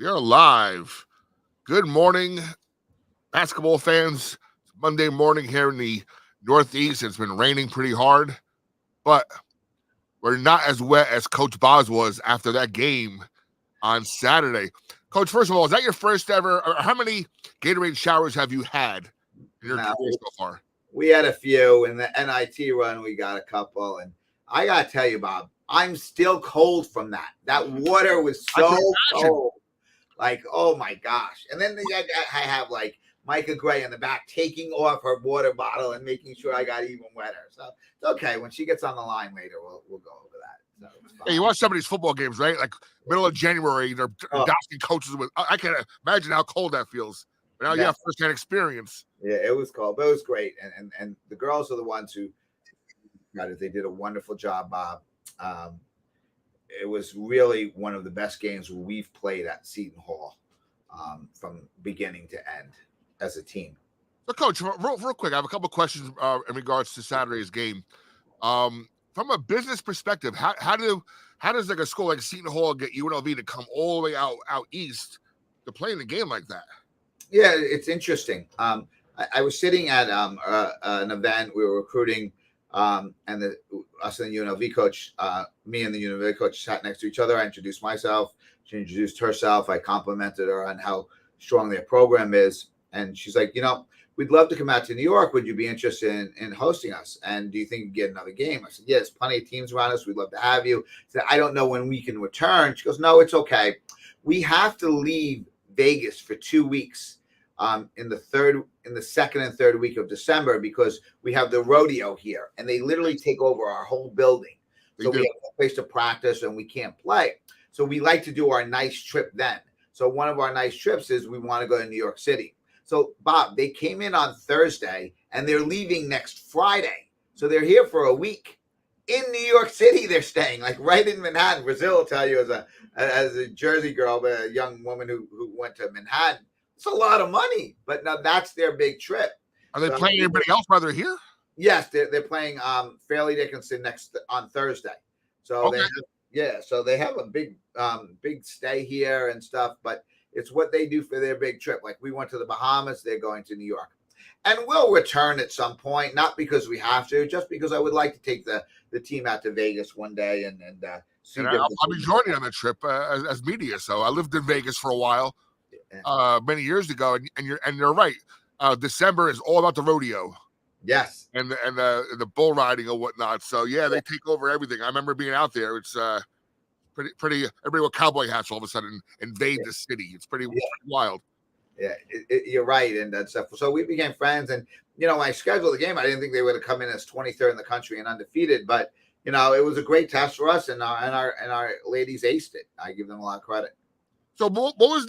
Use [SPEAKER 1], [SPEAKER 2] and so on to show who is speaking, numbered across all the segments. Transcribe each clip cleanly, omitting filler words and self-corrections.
[SPEAKER 1] We are live. Good morning, basketball fans. It's Monday morning here in the Northeast. It's been raining pretty hard, but we're not as wet as Coach BOZZ was after that game on Saturday. Coach, first of all, is that your first ever? Or how many Gatorade showers have you had in your career so far?
[SPEAKER 2] We had a few in the NIT run. We got a couple, and I gotta tell you, Bob, I'm still cold from that. That water was so cold. Like, oh my gosh. And then I have like Micah Gray in the back taking off her water bottle and making sure I got even wetter. So it's okay. When she gets on the line later, we'll go over that. So
[SPEAKER 1] yeah, you watch some of these football games, right? Like middle of January, they're dousing coaches with. I can't imagine how cold that feels. But now you have first-hand experience.
[SPEAKER 2] Yeah, it was cold, but it was great. And the girls are the ones who got it. They did a wonderful job, Bob. It was really one of the best games we've played at Seton Hall from beginning to end as a team.
[SPEAKER 1] So, Coach, real quick, I have a couple of questions in regards to Saturday's game. From a business perspective, how does like a school like Seton Hall get UNLV to come all the way out east to play in a game like that?
[SPEAKER 2] Yeah, it's interesting. I was sitting at an event. We were recruiting. And us and the UNLV coach, me and the UNLV coach sat next to each other. I introduced myself. She introduced herself. I complimented her on how strong their program is. And she's like, we'd love to come out to New York. Would you be interested in hosting us? And do you think you get another game? I said, yeah, there's plenty of teams around us. We'd love to have you. I said, I don't know when we can return. She goes, no, it's okay. We have to leave Vegas for 2 weeks. In the second and third week of December, because we have the rodeo here and they literally take over our whole building. So we have no place to practice and we can't play. So we like to do our nice trip then. So one of our nice trips is we want to go to New York City. So Bob, they came in on Thursday and they're leaving next Friday. So they're here for a week in New York City. They're staying like right in Manhattan. Brazil will tell you as a Jersey girl, but a young woman who went to Manhattan. It's a lot of money, but now that's their big trip.
[SPEAKER 1] Are they playing anybody else while they're here?
[SPEAKER 2] Yes, they're playing Fairleigh Dickinson on Thursday. So so they have a big stay here and stuff, but it's what they do for their big trip. Like we went to the Bahamas, they're going to New York. And we'll return at some point, not because we have to, just because I would like to take the team out to Vegas one day and see.
[SPEAKER 1] And I'll be joining on the trip as media. So I lived in Vegas for a while. Many years ago, and you're right. December is all about the rodeo,
[SPEAKER 2] yes,
[SPEAKER 1] and the bull riding or whatnot. So yeah, they take over everything. I remember being out there. It's pretty. Everybody with cowboy hats all of a sudden invade the city. It's pretty wild.
[SPEAKER 2] Yeah, you're right, and that stuff. So we became friends, and when I scheduled the game, I didn't think they would have come in as 23rd in the country and undefeated, but it was a great test for us, and our ladies aced it. I give them a lot of credit.
[SPEAKER 1] So what was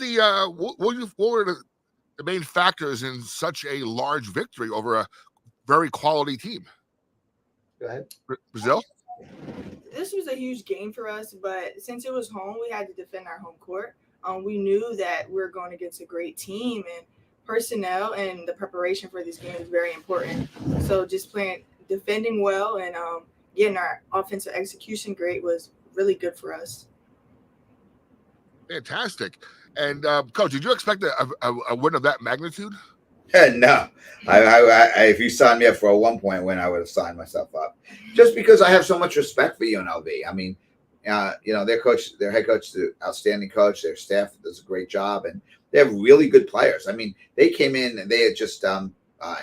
[SPEAKER 1] what were the main factors in such a large victory over a very quality team?
[SPEAKER 2] Go ahead.
[SPEAKER 1] Brazil?
[SPEAKER 3] This was a huge game for us, but since it was home, we had to defend our home court. We knew that we were going against a great team, and personnel and the preparation for this game was very important. So just defending well and getting our offensive execution great was really good for us.
[SPEAKER 1] Fantastic. And Coach, did you expect a win of that magnitude?
[SPEAKER 2] No. I if you signed me up for a 1-point win, I would have signed myself up. Just because I have so much respect for UNLV. I mean, their coach, their head coach, is an outstanding coach. Their staff does a great job, and they have really good players. I mean, they came in and they had just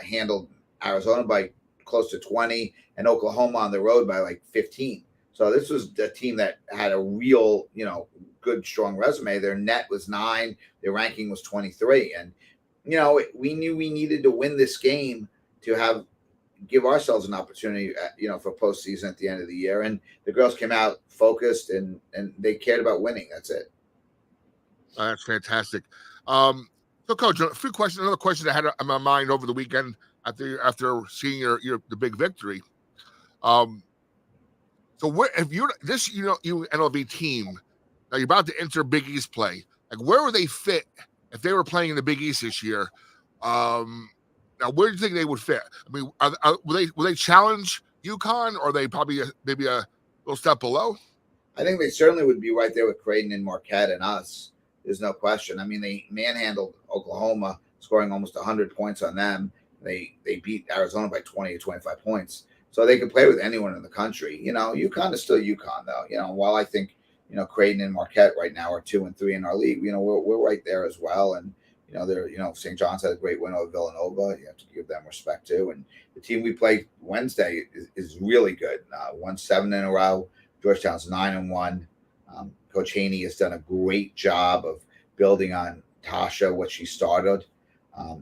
[SPEAKER 2] handled Arizona by close to 20 and Oklahoma on the road by like 15. So this was a team that had a real, good, strong resume. Their net was 9. Their ranking was 23. And, we knew we needed to win this game to give ourselves an opportunity, for postseason at the end of the year. And the girls came out focused and they cared about winning. That's it.
[SPEAKER 1] That's fantastic. So, Coach, another question I had on my mind over the weekend after seeing the big victory. So where if you UNLV team, now you're about to enter Big East play, like where would they fit if they were playing in the Big East this year? Now where do you think they would fit? I mean, will they challenge UConn, or are they probably maybe a little step below?
[SPEAKER 2] I think they certainly would be right there with Creighton and Marquette and us. There's no question. I mean, they manhandled Oklahoma, scoring almost 100 points on them. They beat Arizona by 20 or 25 points. So they can play with anyone in the country. UConn is still UConn, though. While I think, Creighton and Marquette right now are 2 and 3 in our league, we're right there as well. And, St. John's had a great win over Villanova. You have to give them respect too. And the team we play Wednesday is really good. Won 7 in a row. Georgetown's 9-1. Coach Haney has done a great job of building on Tasha, what she started.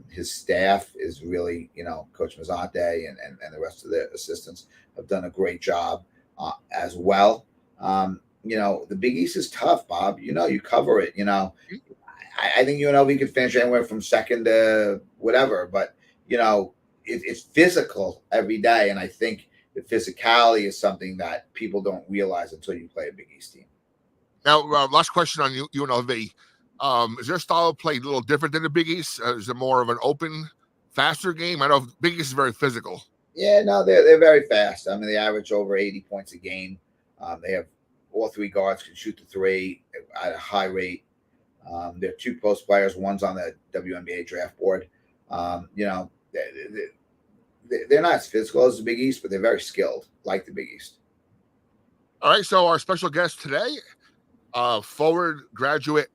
[SPEAKER 2] His staff is really, Coach Mazzante and the rest of the assistants have done a great job as well. The Big East is tough, Bob. You cover it. I think UNLV could finish anywhere from second to whatever, but it's physical every day, and I think the physicality is something that people don't realize until you play a Big East team.
[SPEAKER 1] Now, last question on UNLV. Is their style of play a little different than the Big East? Is it more of an open, faster game? I know Big East is very physical.
[SPEAKER 2] Yeah, no, they're very fast. I mean, they average over 80 points a game. They have all 3 guards can shoot the 3 at a high rate. There are 2 post players. One's on the WNBA draft board. They're not as physical as the Big East, but they're very skilled, like the Big East.
[SPEAKER 1] All right, so our special guest today, forward graduate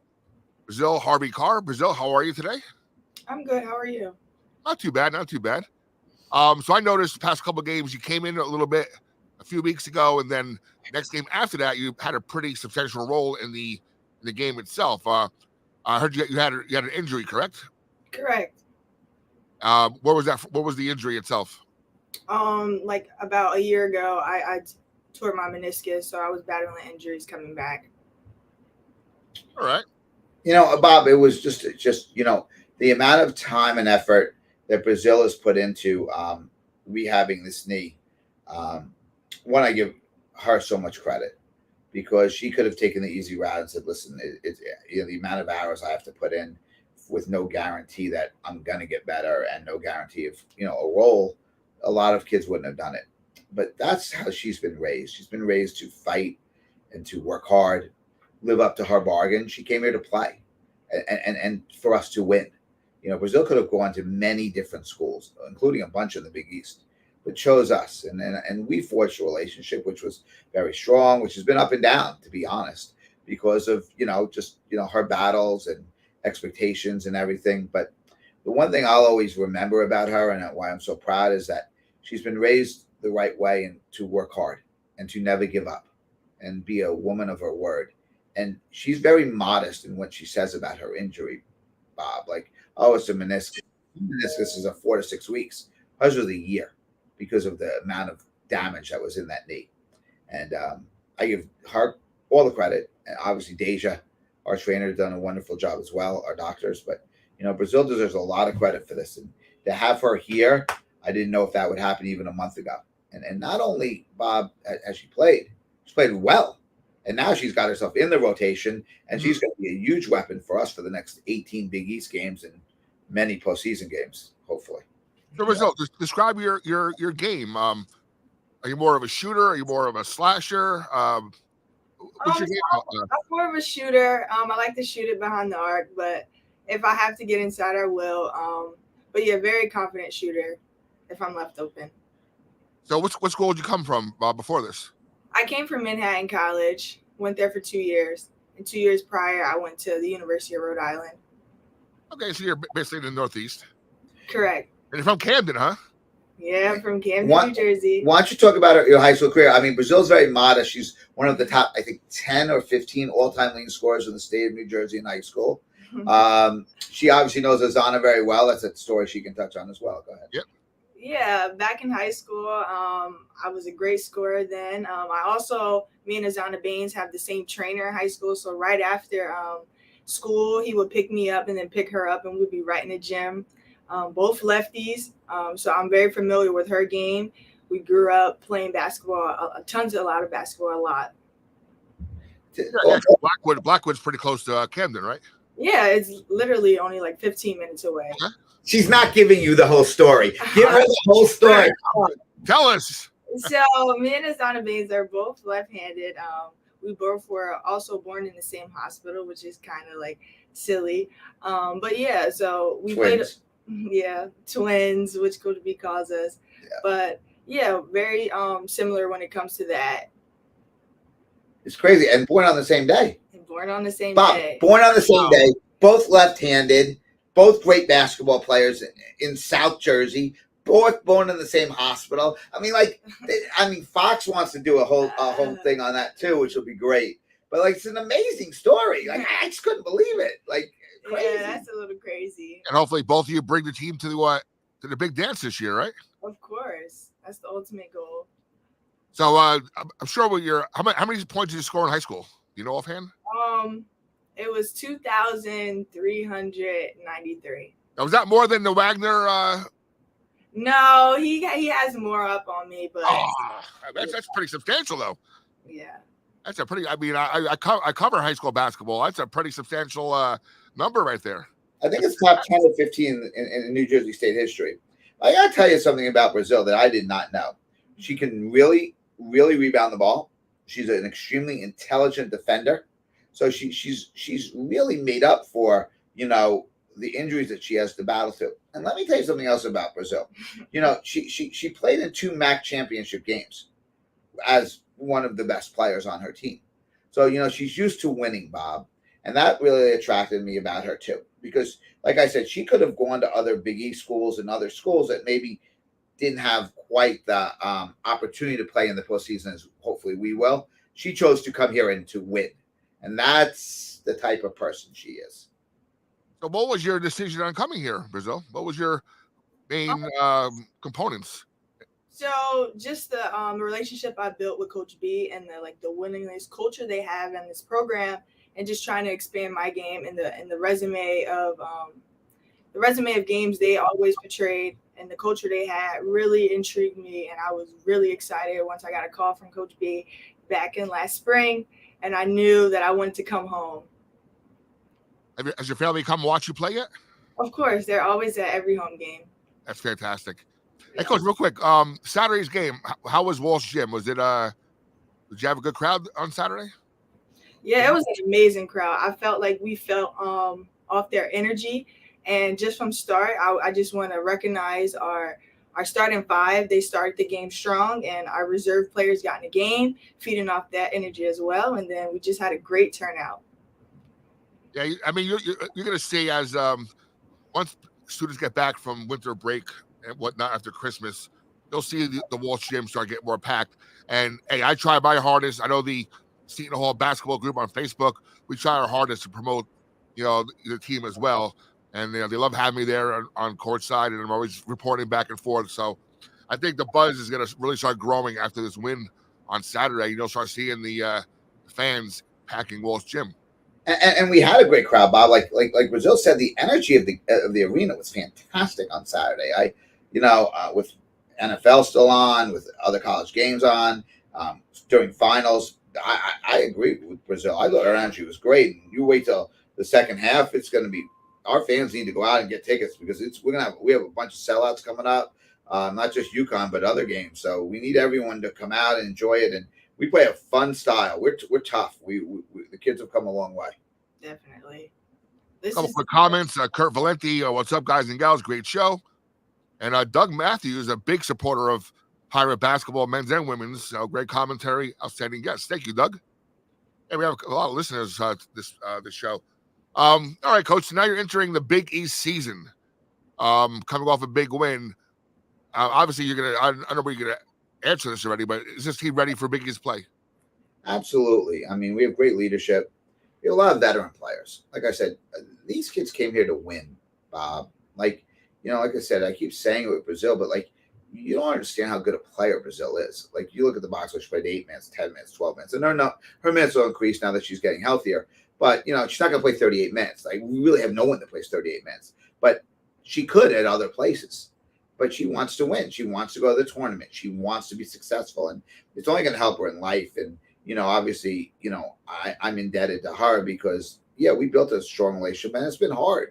[SPEAKER 1] Brazil Harvey Carr. Brazil, how are you today?
[SPEAKER 3] I'm good. How are you?
[SPEAKER 1] Not too bad. So I noticed the past couple of games you came in a little bit a few weeks ago, and then next game after that you had a pretty substantial role in the game itself. I heard you had an injury, correct?
[SPEAKER 3] Correct.
[SPEAKER 1] What was that? What was the injury itself?
[SPEAKER 3] Like about a year ago, I tore my meniscus, so I was battling injuries coming back.
[SPEAKER 1] All right.
[SPEAKER 2] Bob, it was just the amount of time and effort that Brazil has put into rehabbing this knee. One, I give her so much credit because she could have taken the easy route and said, listen, it's the amount of hours I have to put in with no guarantee that I'm going to get better and no guarantee of, a role. A lot of kids wouldn't have done it. But that's how she's been raised. She's been raised to fight and to work hard, live up to her bargain. She came here to play and for us to win. Brazil could have gone to many different schools, including a bunch in the Big East, but chose us. And we forged a relationship, which was very strong, which has been up and down, to be honest, because of, her battles and expectations and everything. But the one thing I'll always remember about her and why I'm so proud is that she's been raised the right way and to work hard and to never give up and be a woman of her word. And she's very modest in what she says about her injury, Bob. Like, oh, it's a meniscus. Meniscus is a 4 to 6 weeks. Hers was a year because of the amount of damage that was in that knee. And I give her all the credit. And obviously, Deja, our trainer, done a wonderful job as well, our doctors. But, Brazil deserves a lot of credit for this. And to have her here, I didn't know if that would happen even a month ago. And not only, Bob, has she played well. And now she's got herself in the rotation, and she's going to be a huge weapon for us for the next 18 Big East games and many postseason games, hopefully.
[SPEAKER 1] So, Brazil, describe your game. Are you more of a shooter? Are you more of a slasher? What's your game?
[SPEAKER 3] I'm more of a shooter. I like to shoot it behind the arc, but if I have to get inside, I will. But yeah, very confident shooter if I'm left open.
[SPEAKER 1] So what school did you come from before this?
[SPEAKER 3] I came from Manhattan College, went there for 2 years. And 2 years prior, I went to the University of Rhode Island.
[SPEAKER 1] Okay, so you're basically in the Northeast.
[SPEAKER 3] Correct.
[SPEAKER 1] And you're from Camden, huh?
[SPEAKER 3] Yeah, I'm from Camden, New Jersey.
[SPEAKER 2] Why don't you talk about your high school career? I mean, Brazil's very modest. She's one of the top, I think, 10 or 15 all-time leading scorers in the state of New Jersey in high school. She obviously knows Azana very well. That's a story she can touch on as well. Go ahead.
[SPEAKER 1] Yep.
[SPEAKER 3] Yeah, back in high school, I was a great scorer then. Me and Azana Baines have the same trainer in high school. So right after school, he would pick me up and then pick her up, and we'd be right in the gym. Both lefties. So I'm very familiar with her game. We grew up playing basketball, a lot of basketball, a lot.
[SPEAKER 1] Yeah, Blackwood's pretty close to Camden, right?
[SPEAKER 3] Yeah, it's literally only like 15 minutes away.
[SPEAKER 1] Huh?
[SPEAKER 2] She's not giving you the whole story. Give her the whole story.
[SPEAKER 1] Tell us.
[SPEAKER 3] So me and Azana Baines are both left-handed. We both were also born in the same hospital, which is kind of like silly. But yeah, so we played.
[SPEAKER 2] Twins.
[SPEAKER 3] Yeah, twins, which could be calls us.
[SPEAKER 2] Yeah.
[SPEAKER 3] But yeah, very similar when it comes to that.
[SPEAKER 2] It's crazy. And born on the same day.
[SPEAKER 3] And born on the same
[SPEAKER 2] Bob,
[SPEAKER 3] day.
[SPEAKER 2] born on the same
[SPEAKER 1] Wow.
[SPEAKER 2] day, both left-handed, both great basketball players in South Jersey, both born in the same hospital. I mean, like, Fox wants to do a whole thing on that too, which will be great. But like, it's an amazing story. Like, I just couldn't believe it. Like, crazy.
[SPEAKER 3] Yeah, that's a little crazy.
[SPEAKER 1] And hopefully both of you bring the team to the big dance this year, right?
[SPEAKER 3] Of course, that's the ultimate goal.
[SPEAKER 1] So I'm sure with your how many points did you score in high school? Do you know offhand?
[SPEAKER 3] It was 2,393.
[SPEAKER 1] Now, was that more than the Wagner?
[SPEAKER 3] No, he has more up on me, but
[SPEAKER 1] That's pretty substantial, though.
[SPEAKER 3] Yeah,
[SPEAKER 1] That's a pretty. I mean, I cover high school basketball. That's a pretty substantial number right there.
[SPEAKER 2] I think it's top 10 or 15 in New Jersey State history. I got to tell you something about Brazil that I did not know. She can really, really rebound the ball. She's an extremely intelligent defender. So she's really made up for, the injuries that she has to battle through. And let me tell you something else about Brazil. She played in 2 MAC championship games as one of the best players on her team. So, she's used to winning, Bob. And that really attracted me about her too. Because, like I said, she could have gone to other Big East schools and other schools that maybe didn't have quite the opportunity to play in the postseason as hopefully we will. She chose to come here and to win. And that's the type of person she is.
[SPEAKER 1] So what was your decision on coming here, Brazil? What was your main components?
[SPEAKER 3] So just the relationship I built with Coach B and the willingness culture they have in this program, and just trying to expand my game in the resume of games they always portrayed, and the culture they had really intrigued me, and I was really excited once I got a call from Coach B back in last spring, and I knew that I wanted to come home.
[SPEAKER 1] Has your family come watch you play yet?
[SPEAKER 3] Of course, they're always at every home game.
[SPEAKER 1] That's fantastic. Hey, Coach, real quick, Saturday's game, how was Walsh Gym? Was it did you have a good crowd on Saturday?
[SPEAKER 3] Yeah, it was an amazing crowd. I felt like we felt off their energy, and just from start, I just want to recognize our starting 5. They started the game strong, and our reserve players got in the game, feeding off that energy as well. And then we just had a great turnout.
[SPEAKER 1] Yeah, I mean, you're going to see as once students get back from winter break and whatnot after Christmas, you'll see the Walsh Gym start getting more packed. And hey, I try my hardest. I know the Seton Hall basketball group on Facebook. We try our hardest to promote, the team as well. And they love having me there on court side, and I'm always reporting back and forth. So I think the buzz is going to really start growing after this win on Saturday. You'll start seeing the fans packing Walsh Gym.
[SPEAKER 2] And we had a great crowd, Bob. Like Brazil said, the energy of the arena was fantastic on Saturday. With NFL still on, with other college games on, during finals, I agree with Brazil. I thought our energy was great. And you wait till the second half; it's going to be. Our fans need to go out and get tickets because we have a bunch of sellouts coming up, not just UConn but other games. So we need everyone to come out and enjoy it. And we play a fun style. We're tough. We the kids have come a long way.
[SPEAKER 3] Definitely.
[SPEAKER 1] A couple quick comments. Kurt Valenti, what's up, guys and gals? Great show. And Doug Matthews, a big supporter of Pirate basketball, men's and women's. So great commentary, outstanding guest. Thank you, Doug. And we have a lot of listeners this show. All right, Coach. So now you're entering the Big East season. Coming off a big win. Obviously, you're gonna. I don't know where you're gonna answer this already, but is this team ready for Big East play?
[SPEAKER 2] Absolutely. I mean, we have great leadership. We have a lot of veteran players. Like I said, these kids came here to win, Bob. Like I said, I keep saying it with Brazil, but you don't understand how good a player Brazil is. Like, you look at the box score, she played 8 minutes, 10 minutes, 12 minutes. And her minutes will increase now that she's getting healthier. But, she's not going to play 38 minutes. Like, we really have no one that plays 38 minutes. But she could at other places. But she wants to win. She wants to go to the tournament. She wants to be successful. And it's only going to help her in life. And, obviously, I'm indebted to her because, we built a strong relationship. And it's been hard.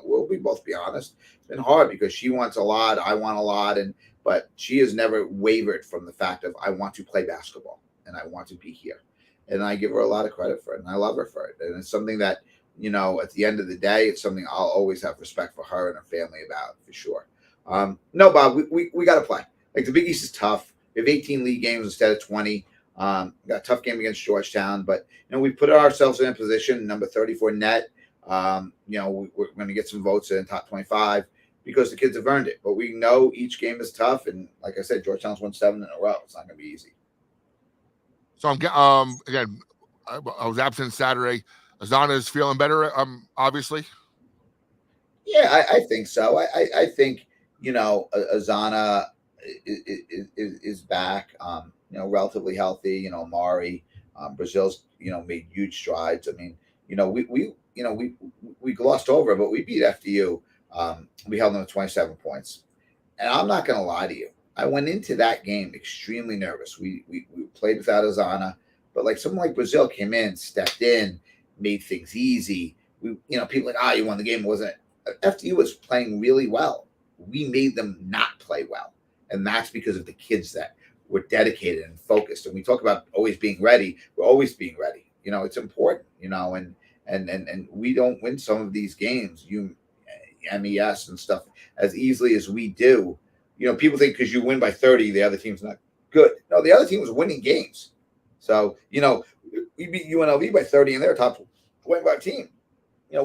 [SPEAKER 2] We'll both be honest. It's been hard because she wants a lot. I want a lot. But she has never wavered from the fact of I want to play basketball and I want to be here. and I give her a lot of credit for it, and I love her for it. And it's something that, at the end of the day, it's something I'll always have respect for her and her family about, for sure. No, Bob, we got to play. Like, the Big East is tough. We have 18 league games instead of 20. Got a tough game against Georgetown, but we put ourselves in a position, number 34 net. We're going to get some votes in top 25 because the kids have earned it. But we know each game is tough, and like I said, Georgetown's won 7 in a row. It's not going to be easy.
[SPEAKER 1] So again, I was absent Saturday. Azana is feeling better, obviously.
[SPEAKER 2] Yeah, I think so. I think Azana is back. Relatively healthy. Amari, Brazil's made huge strides. I mean, we glossed over, but we beat FDU. We held them to 27 points, and I'm not going to lie to you. I went into that game extremely nervous. We played without Azana, but like someone like Brazil came in, stepped in, made things easy. People like, you won the game. It wasn't it? FDU was playing really well. We made them not play well, and that's because of the kids that were dedicated and focused. And we talk about always being ready. We're always being ready. It's important. And we don't win some of these games, MES and stuff, as easily as we do. People think because you win by 30, the other team's not good. No, the other team was winning games. So, we beat UNLV by 30 and they're a top 25 team.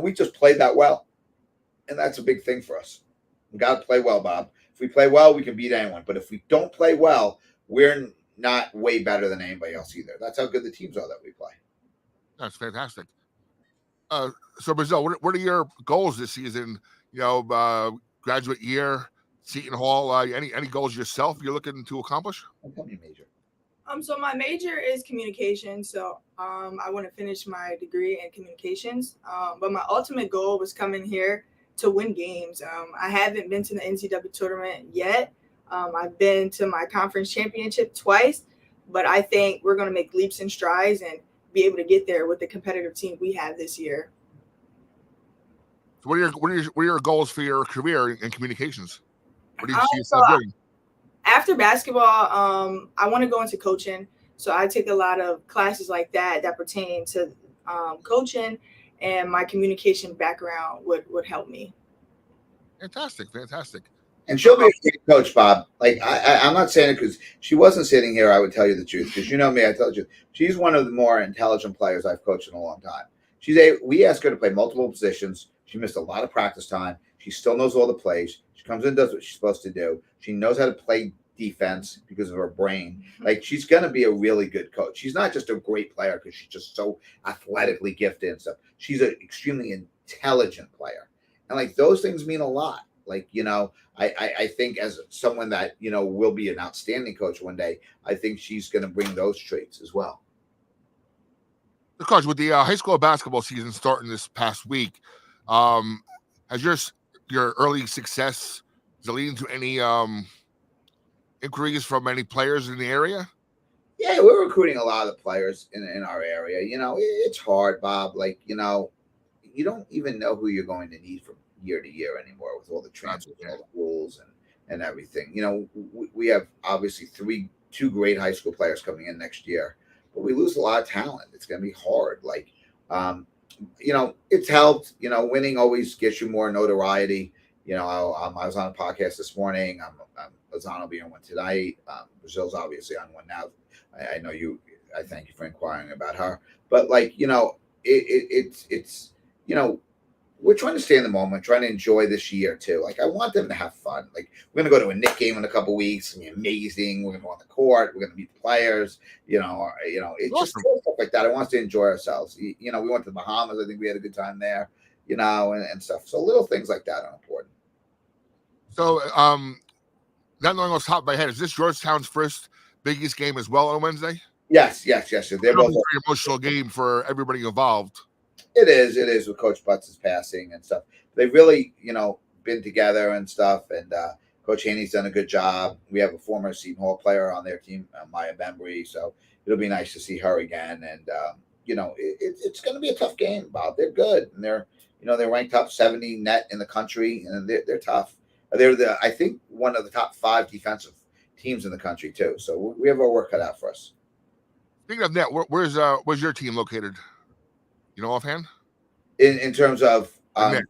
[SPEAKER 2] We just played that well. And that's a big thing for us. We got to play well, Bob. If we play well, we can beat anyone. But if we don't play well, we're not way better than anybody else either. That's how good the teams are that we play.
[SPEAKER 1] That's fantastic. So Brazil, what are your goals this season? Graduate year, Seton Hall. Any goals yourself you're looking to accomplish?
[SPEAKER 2] Tell me major.
[SPEAKER 3] So my major is communication. So I want to finish my degree in communications. But my ultimate goal was coming here to win games. I haven't been to the NCAA tournament yet. I've been to my conference championship twice, but I think we're going to make leaps and strides and be able to get there with the competitive team we have this year.
[SPEAKER 1] So what are your goals for your career in communications? What do you see yourself doing?
[SPEAKER 3] After basketball, I want to go into coaching. So I take a lot of classes like that pertain to coaching, and my communication background would help me.
[SPEAKER 1] Fantastic.
[SPEAKER 2] And she'll be a great coach, Bob. Like I'm not saying it because she wasn't sitting here. I would tell you the truth because me. I tell you, she's one of the more intelligent players I've coached in a long time. We asked her to play multiple positions. She missed a lot of practice time. She still knows all the plays. She comes in and does what she's supposed to do. She knows how to play defense because of her brain. Like, she's going to be a really good coach. She's not just a great player because she's just so athletically gifted and stuff. She's an extremely intelligent player. And like, those things mean a lot. Like, I think as someone that, will be an outstanding coach one day, I think she's going to bring those traits as well.
[SPEAKER 1] Coach, with the high school basketball season starting this past week, has your early success leading to any inquiries from any players in the area?
[SPEAKER 2] Yeah, we're recruiting a lot of the players in our area. It's hard, Bob. Like, you don't even know who you're going to need from year to year anymore with all the transfers and all the rules and everything. We have obviously two great high school players coming in next year, but we lose a lot of talent. It's going to be hard. Like, it's helped. Winning always gets you more notoriety. I was on a podcast this morning. Azana will be on one tonight. Brazil's obviously on one now. I know you. I thank you for inquiring about her. But like, it's we're trying to stay in the moment, trying to enjoy this year too. Like, I want them to have fun. Like, we're gonna go to a Knick game in a couple of weeks. It's gonna be amazing. We're gonna go on the court. We're gonna meet the players. It's
[SPEAKER 1] Awesome.
[SPEAKER 2] just cool stuff like that. I want us to enjoy ourselves. We went to the Bahamas. I think we had a good time there. And stuff. So little things like that are important.
[SPEAKER 1] So, not knowing off the top of my head, is this Georgetown's first Big East game as well on Wednesday?
[SPEAKER 2] Yes. They're both
[SPEAKER 1] a very emotional game for everybody involved.
[SPEAKER 2] It is with Coach Butts' passing and stuff. They've really, been together and stuff. And Coach Haney's done a good job. We have a former Seton Hall player on their team, Maya Bembry. So it'll be nice to see her again. And it's going to be a tough game, Bob. They're good, and they're ranked top 70 net in the country, and they're tough. They're I think one of the top 5 defensive teams in the country too. So we have our work cut out for us.
[SPEAKER 1] Speaking of net, where's your team located? You know, offhand.
[SPEAKER 2] In terms of
[SPEAKER 1] net.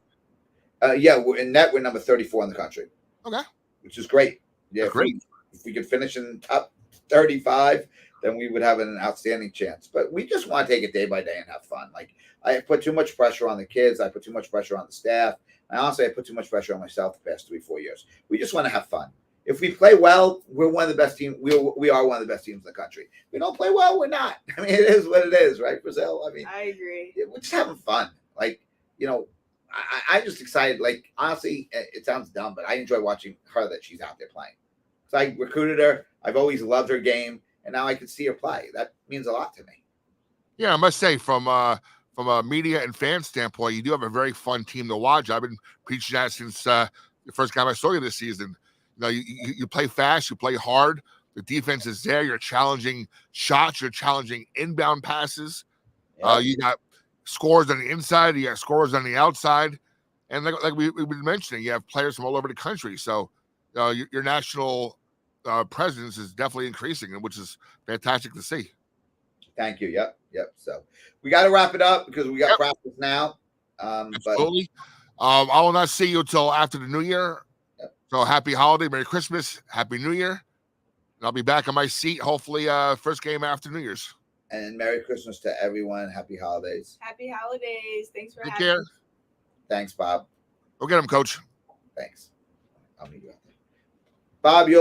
[SPEAKER 2] yeah, in net we're number 34 in the country.
[SPEAKER 1] Okay,
[SPEAKER 2] which is great. Yeah,
[SPEAKER 1] That's great.
[SPEAKER 2] If we could finish in top 35, then we would have an outstanding chance. But we just want to take it day by day and have fun. Like I put too much pressure on the kids. I put too much pressure on the staff. And honestly, I put too much pressure on myself the past 3-4 years. We just want to have fun. If we play well, we're one of the best teams. We are one of the best teams in the country. If we don't play well, we're not. I mean, it is what it is, right, Brazil? I mean,
[SPEAKER 3] I agree.
[SPEAKER 2] We're just having fun. Like, I'm just excited. Like, honestly, it sounds dumb, but I enjoy watching her that she's out there playing. So I recruited her. I've always loved her game, and now I can see her play. That means a lot to me.
[SPEAKER 1] Yeah, I must say, from a media and fan standpoint, you do have a very fun team to watch. I've been preaching that since the first time I saw you this season. You play fast, you play hard. The defense is there. You're challenging shots. You're challenging inbound passes. Yep. You got scores on the inside. You got scores on the outside. And like we've been mentioning, you have players from all over the country. So your national presence is definitely increasing, which is fantastic to see.
[SPEAKER 2] Thank you. Yep. So we got to wrap it up because we got practice now.
[SPEAKER 1] Absolutely. I will not see you until after the New Year.
[SPEAKER 2] Yep.
[SPEAKER 1] So happy holiday, Merry Christmas, Happy New Year. And I'll be back on my seat, hopefully first game after New Year's.
[SPEAKER 2] And Merry Christmas to everyone. Happy holidays.
[SPEAKER 3] Happy holidays. Thanks for
[SPEAKER 1] Take
[SPEAKER 3] having
[SPEAKER 1] care.
[SPEAKER 3] us.
[SPEAKER 2] Thanks, Bob.
[SPEAKER 1] Go get him, Coach.
[SPEAKER 2] Thanks. I'll meet you out there. Bob, you